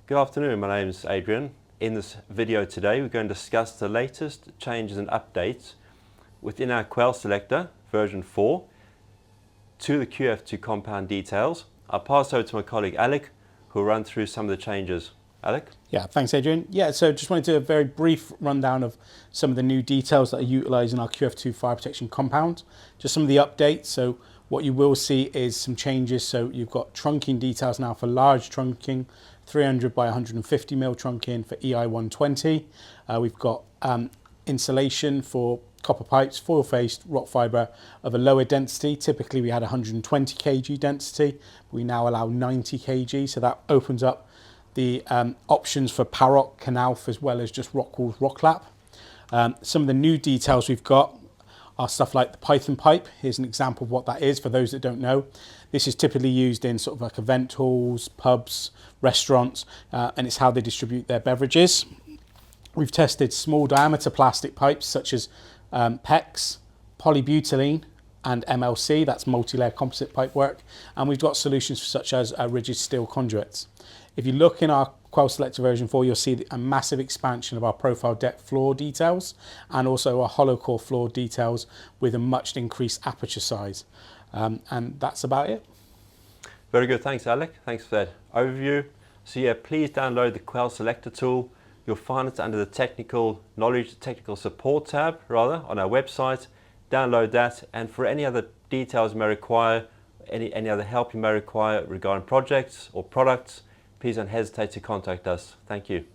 Good afternoon, my name is Adrian. In this video today we're going to discuss the latest changes and updates within our QuelSelector version 4 to the QF2 compound details. I'll pass over to my colleague Alec, who will run through some of the changes. Alec? Yeah, thanks Adrian. Yeah, so just wanted to do a very brief rundown of some of the new details that are utilised in our QF2 fire protection compound. Just some of the updates. So what you will see is some changes. So you've got trunking details now for large trunking, 300 by 150 mil trunking for EI 120. We've got insulation for copper pipes, foil-faced rock fibre of a lower density. Typically we had 120 kg density. We now allow 90 kg, so that opens up the options for Paroc, Canalf, as well as just Rockwool, Rocklap. Some of the new details we've got are stuff like the Python pipe. Here's an example of what that is for those that don't know. This is typically used in sort of like event halls, pubs, restaurants, and it's how they distribute their beverages. We've tested small diameter plastic pipes such as PEX, polybutylene, and MLC, that's multi-layer composite pipework, and we've got solutions such as rigid steel conduits. If you look in our QuelSelector version 4, you'll see a massive expansion of our profile deck floor details and also our hollow core floor details with a much increased aperture size. And that's about it. Very good, thanks Alec. Thanks for that overview. So yeah, please download the QuelSelector tool. You'll find it under the technical knowledge, technical support tab rather, on our website. Download that, and for any other details you may require, any other help you may require regarding projects or products, please don't hesitate to contact us. Thank you.